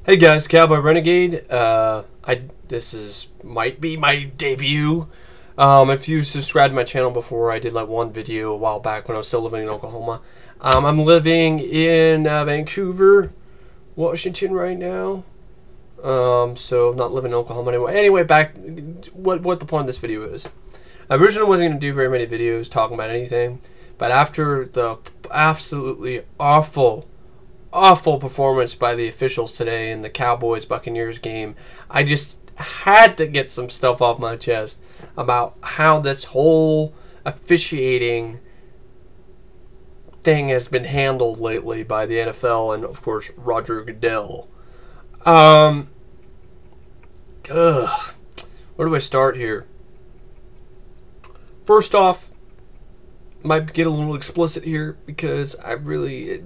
Hey guys, Cowboy Renegade. Might be my debut. If you subscribed to my channel before, I did like one video a while back when I was still living in Oklahoma. I'm living in Vancouver, Washington right now. So I'm not living in Oklahoma anymore. Anyway, back what the point of this video is. I originally wasn't going to do very many videos talking about anything, but after the absolutely awful performance by the officials today in the Cowboys-Buccaneers game, I just had to get some stuff off my chest about how this whole officiating thing has been handled lately by the NFL and, of course, Roger Goodell. Where do I start here? First off, might get a little explicit here because I really,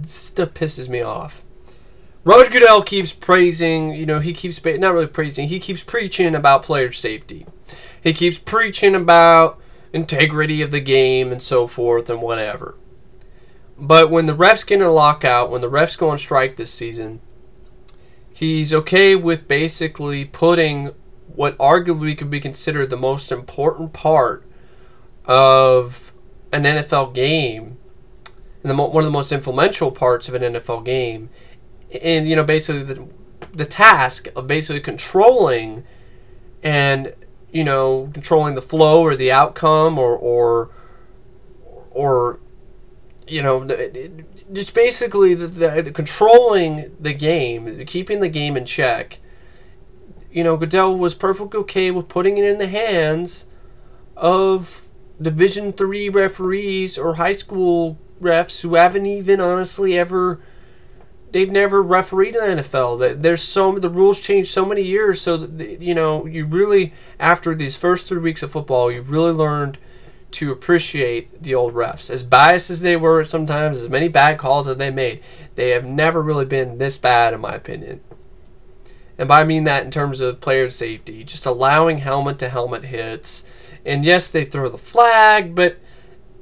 stuff pisses me off. Roger Goodell keeps praising, he keeps preaching about player safety. He keeps preaching about integrity of the game and so forth and whatever. But when the refs get in a lockout, when the refs go on strike this season, he's okay with basically putting what arguably could be considered the most important part of an NFL game, and one of the most influential parts of an NFL game, and basically the task of basically controlling controlling the flow or the outcome or just basically the controlling the game, keeping the game in check. Goodell was perfectly okay with putting it in the hands of Division III referees or high school refs who haven't even honestly they've never refereed in the NFL. The rules changed so many years, so that, you really, after these first 3 weeks of football, you've really learned to appreciate the old refs. As biased as they were sometimes, as many bad calls as they made, they have never really been this bad, in my opinion. And by I mean that in terms of player safety, just allowing helmet-to-helmet hits. And yes, they throw the flag, but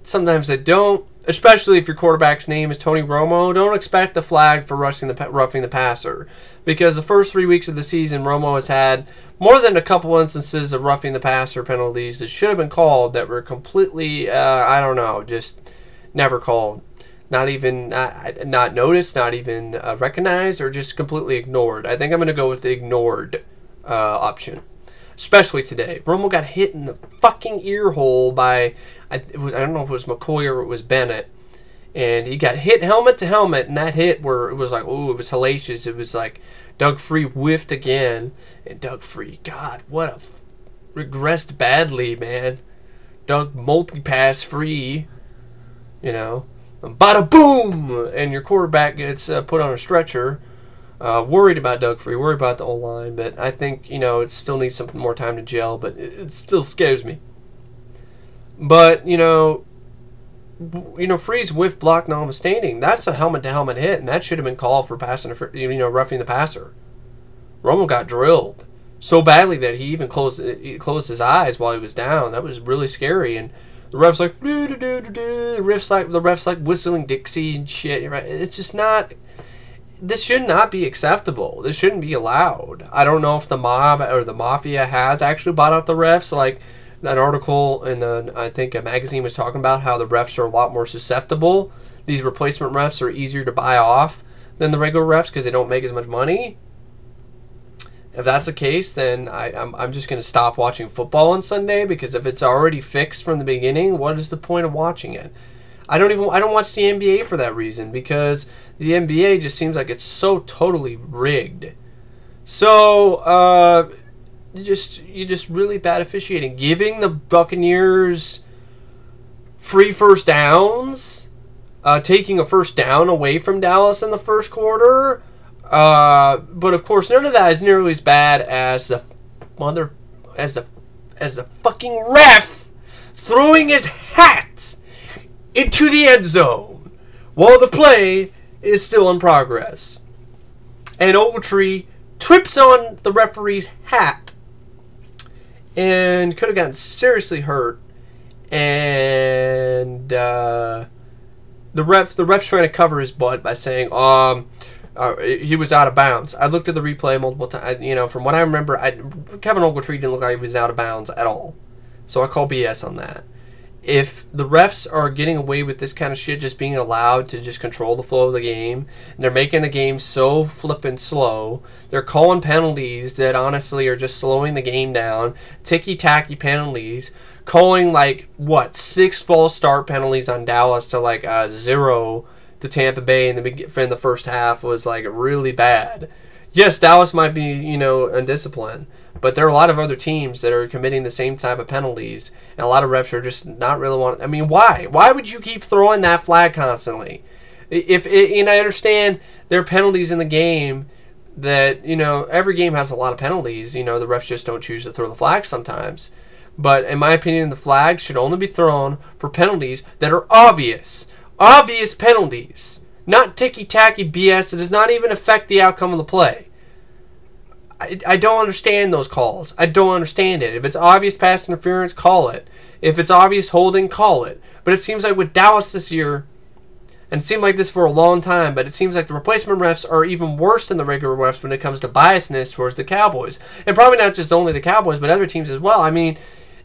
sometimes they don't. Especially if your quarterback's name is Tony Romo, don't expect the flag for roughing the passer. Because the first 3 weeks of the season, Romo has had more than a couple instances of roughing the passer penalties that should have been called that were completely, just never called. Not even, not noticed, not even recognized, or just completely ignored. I think I'm going to go with the ignored option. Especially today. Romo got hit in the fucking ear hole by, I don't know if it was McCoy or it was Bennett. And he got hit helmet to helmet, and that hit where it was like, ooh, it was hellacious. It was like Doug Free whiffed again. And Doug Free, God, regressed badly, man. Doug multi-pass Free, bada boom! And your quarterback gets put on a stretcher. Worried about Doug Free, worried about the O-line, but I think, it still needs some more time to gel, but it still scares me. But, Free's whiff block notwithstanding, that's a helmet-to-helmet hit, and that should have been called for roughing the passer. Romo got drilled so badly that he even closed his eyes while he was down. That was really scary, and the ref's like, the ref's like whistling Dixie and shit. It's just not... This should not be acceptable. This shouldn't be allowed. I don't know if the mob or the mafia has actually bought out the refs. Like an article in, I think, a magazine was talking about how the refs are a lot more susceptible. These replacement refs are easier to buy off than the regular refs because they don't make as much money. If that's the case, then I'm just going to stop watching football on Sunday, because if it's already fixed from the beginning, what is the point of watching it? I don't watch the NBA for that reason, because the NBA just seems like it's so totally rigged. So you just really bad officiating, giving the Buccaneers free first downs, taking a first down away from Dallas in the first quarter. But of course, none of that is nearly as bad as the fucking ref throwing his hat into the end zone while the play is still in progress. And Ogletree trips on the referee's hat and could have gotten seriously hurt. And the ref's trying to cover his butt by saying, He was out of bounds. I looked at the replay multiple times. You know, from what I remember, Kevin Ogletree didn't look like he was out of bounds at all. So I call BS on that. If the refs are getting away with this kind of shit, just being allowed to just control the flow of the game, and they're making the game so flippin' slow, they're calling penalties that honestly are just slowing the game down, ticky-tacky penalties, calling like, what, 6 false start penalties on Dallas to like 0 to Tampa Bay in the first half was like really bad. Yes, Dallas might be, you know, undisciplined, but there are a lot of other teams that are committing the same type of penalties, and a lot of refs are just not really wanting. I mean, why? Why would you keep throwing that flag constantly? And I understand there are penalties in the game that, you know, every game has a lot of penalties. You know, the refs just don't choose to throw the flag sometimes. But in my opinion, the flag should only be thrown for penalties that are obvious. Obvious penalties. Not ticky-tacky BS that does not even affect the outcome of the play. I don't understand those calls. I don't understand it. If it's obvious pass interference, call it. If it's obvious holding, call it. But it seems like with Dallas this year, and it seemed like this for a long time, but it seems like the replacement refs are even worse than the regular refs when it comes to biasness towards the Cowboys. And probably not just only the Cowboys, but other teams as well. I mean,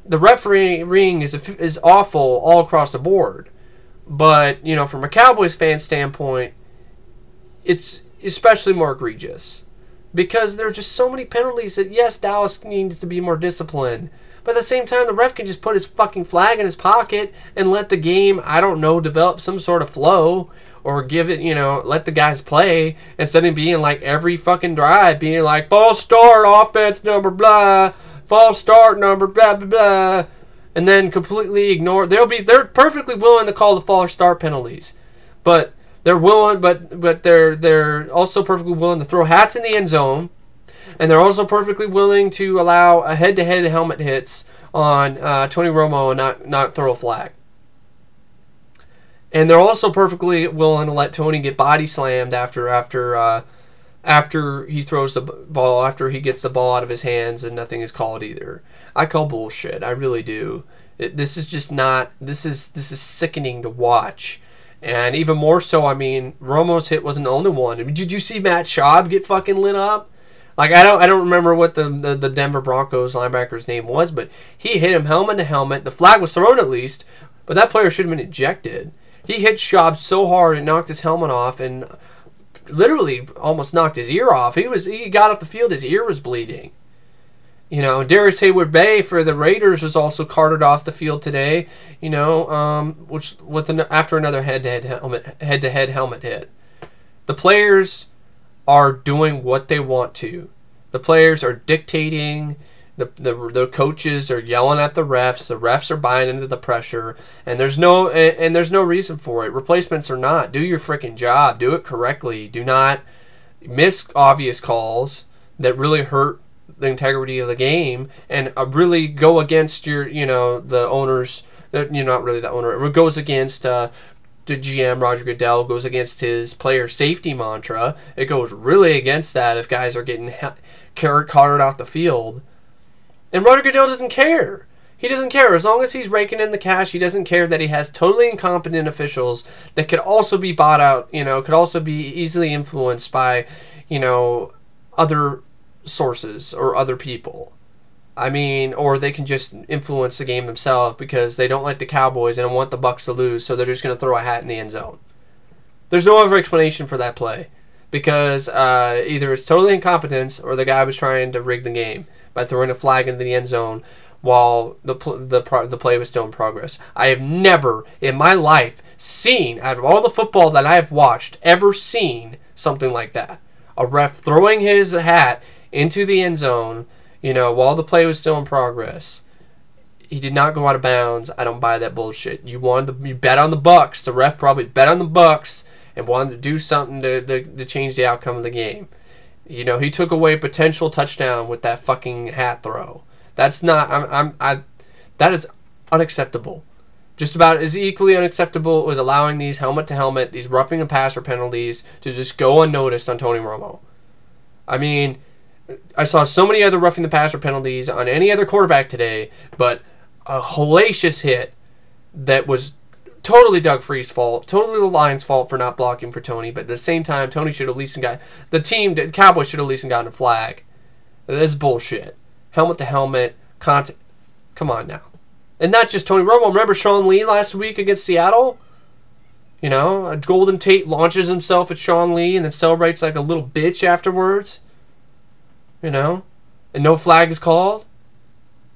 the refereeing is awful all across the board. But, you know, from a Cowboys fan standpoint, it's especially more egregious. Because there are just so many penalties that, yes, Dallas needs to be more disciplined. But at the same time, the ref can just put his fucking flag in his pocket and let the game, I don't know, develop some sort of flow. Or give it, you know, let the guys play. Instead of being like every fucking drive, being like, false start, offense number blah, false start number blah, blah, blah. And then completely ignore. They're perfectly willing to call the false start penalties. But they're willing, but they're also perfectly willing to throw hats in the end zone, and they're also perfectly willing to allow a head-to-head helmet hits on Tony Romo and not throw a flag. And they're also perfectly willing to let Tony get body slammed after he throws the ball, after he gets the ball out of his hands, and nothing is called either. I call bullshit. I really do. This is just not. This is sickening to watch. And even more so, I mean, Romo's hit wasn't the only one. Did you see Matt Schaub get fucking lit up? Like, I don't remember what the Denver Broncos linebacker's name was, but he hit him helmet to helmet. The flag was thrown at least, but that player should have been ejected. He hit Schaub so hard it knocked his helmet off and literally almost knocked his ear off. He got off the field, his ear was bleeding. You know, Darius Hayward-Bay for the Raiders was also carted off the field today. You know, after another head-to-head helmet hit. The players are doing what they want to. The players are dictating. The coaches are yelling at the refs. The refs are buying into the pressure, and there's no reason for it. Replacements or not, do your freaking job. Do it correctly. Do not miss obvious calls that really hurt the integrity of the game and really go against the owners. Not really the owner. It goes against the GM, Roger Goodell, goes against his player safety mantra. It goes really against that if guys are getting carted off the field. And Roger Goodell doesn't care. He doesn't care. As long as he's raking in the cash, he doesn't care that he has totally incompetent officials that could also be bought out, could also be easily influenced by, other sources or other people. I mean, or they can just influence the game themselves because they don't like the Cowboys and want the Bucs to lose, so they're just going to throw a hat in the end zone. There's no other explanation for that play because either it's totally incompetence or the guy was trying to rig the game by throwing a flag into the end zone while the play was still in progress. I have never in my life seen, out of all the football that I have watched, ever seen something like that. A ref throwing his hat into the end zone, while the play was still in progress. He did not go out of bounds. I don't buy that bullshit. You bet on the Bucs. The ref probably bet on the Bucs and wanted to do something to change the outcome of the game. He took away a potential touchdown with that fucking hat throw. That's not. That is unacceptable. Just about as equally unacceptable as allowing these helmet-to-helmet, these roughing and passer penalties to just go unnoticed on Tony Romo. I mean, I saw so many other roughing the passer penalties on any other quarterback today, but a hellacious hit that was totally Doug Free's fault. Totally the Lions' fault for not blocking for Tony. But at the same time, Tony should have at least got the Cowboys should have at least gotten a flag. That's bullshit. Helmet to helmet contact. Come on now, and not just Tony Romo. Remember Sean Lee last week against Seattle? You know, Golden Tate launches himself at Sean Lee and then celebrates like a little bitch afterwards. You know, and no flag is called.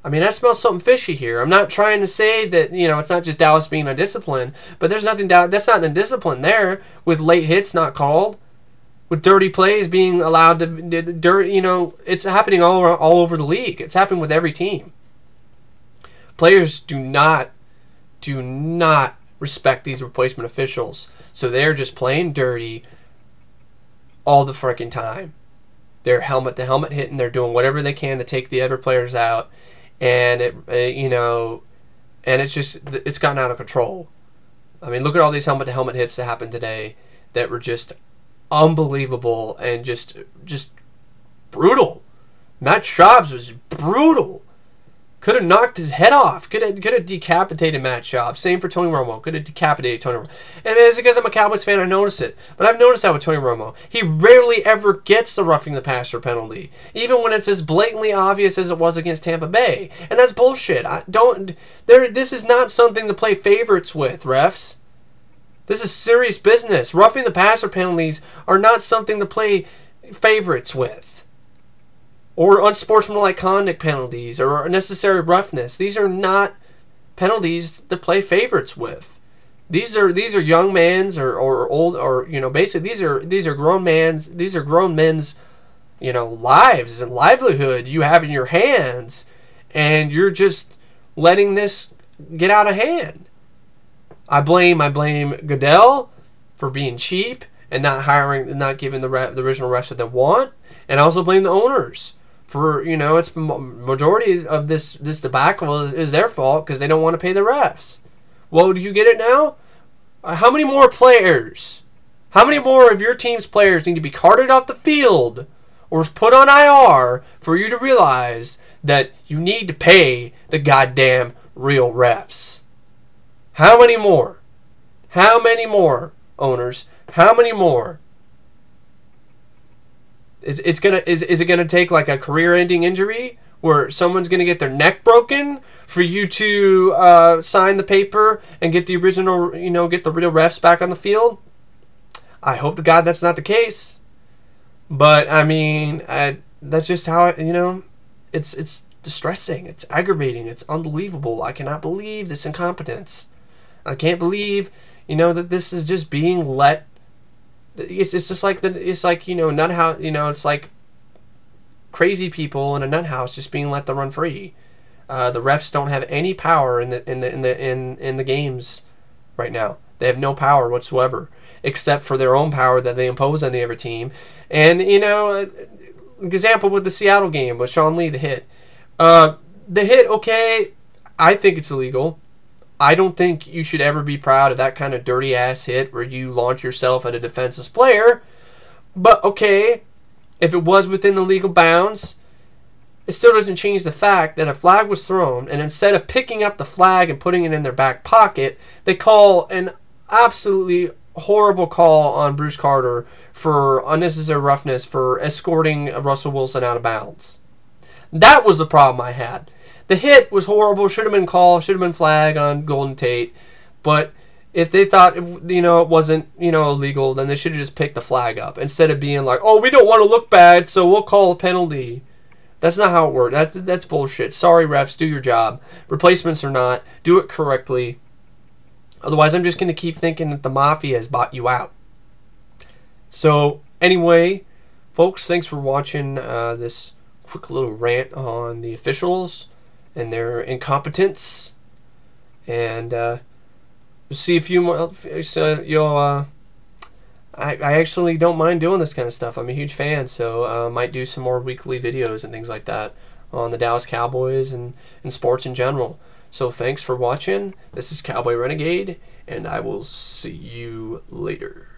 I mean, that smells something fishy here. I'm not trying to say that, you know, it's not just Dallas being undisciplined, but there's nothing that's not undiscipline there with late hits not called, with dirty plays being allowed to, you know, it's happening all over the league. It's happening with every team. Players do not respect these replacement officials, so they're just playing dirty all the freaking time. They're helmet to helmet hitting. They're doing whatever they can to take the other players out. And you know, and it's gotten out of control. I mean, look at all these helmet-to-helmet hits that happened today that were just unbelievable and just brutal. Matt Schaub's was brutal. Could have knocked his head off. Could have decapitated Matt Schaub. Same for Tony Romo. Could have decapitated Tony Romo. And it's because I'm a Cowboys fan, I notice it. But I've noticed that with Tony Romo. He rarely ever gets the roughing the passer penalty, even when it's as blatantly obvious as it was against Tampa Bay. And that's bullshit. This is not something to play favorites with, refs. This is serious business. Roughing the passer penalties are not something to play favorites with. Or unsportsmanlike conduct penalties, or unnecessary roughness. These are not penalties to play favorites with. These are young men's or old, or you know, basically these are grown men's you know, lives and livelihood you have in your hands, and you're just letting this get out of hand. I blame Goodell for being cheap and not giving the original refs that they want, and I also blame the owners. For, you know, it's majority of this debacle is their fault because they don't want to pay the refs. Well, do you get it now? How many more players? How many more of your team's players need to be carted off the field or put on IR for you to realize that you need to pay the goddamn real refs? How many more? How many more, owners? How many more? Is it gonna take like a career-ending injury where someone's gonna get their neck broken for you to sign the paper and get the original, you know, get the real refs back on the field? I hope to God that's not the case. But I mean, that's just how you know, it's distressing, it's aggravating, it's unbelievable. I cannot believe this incompetence. I can't believe, you know, that this is just being let. It's just like you know, nut house, you know, it's like crazy people in a nut house just being let to run free. The refs don't have any power in the games right now. They have no power whatsoever, except for their own power that they impose on the other team. And you know, example with the Seattle game with Sean Lee, the hit, okay, I think it's illegal. I don't think you should ever be proud of that kind of dirty-ass hit where you launch yourself at a defenseless player. But, okay, if it was within the legal bounds, it still doesn't change the fact that a flag was thrown, and instead of picking up the flag and putting it in their back pocket, they call an absolutely horrible call on Bruce Carter for unnecessary roughness for escorting Russell Wilson out of bounds. That was the problem I had. The hit was horrible, should have been called, should have been flag on Golden Tate. But if they thought, you know, it wasn't, you know, illegal, then they should have just picked the flag up instead of being like, oh, we don't want to look bad, so we'll call a penalty. That's not how it works. That's bullshit. Sorry, refs, do your job. Replacements or not, do it correctly. Otherwise, I'm just going to keep thinking that the mafia has bought you out. So, anyway, folks, thanks for watching this quick little rant on the officials and their incompetence, and see a few more. So I actually don't mind doing this kind of stuff. I'm a huge fan, so might do some more weekly videos and things like that on the Dallas Cowboys and sports in general. So thanks for watching. This is Cowboy Renegade, and I will see you later.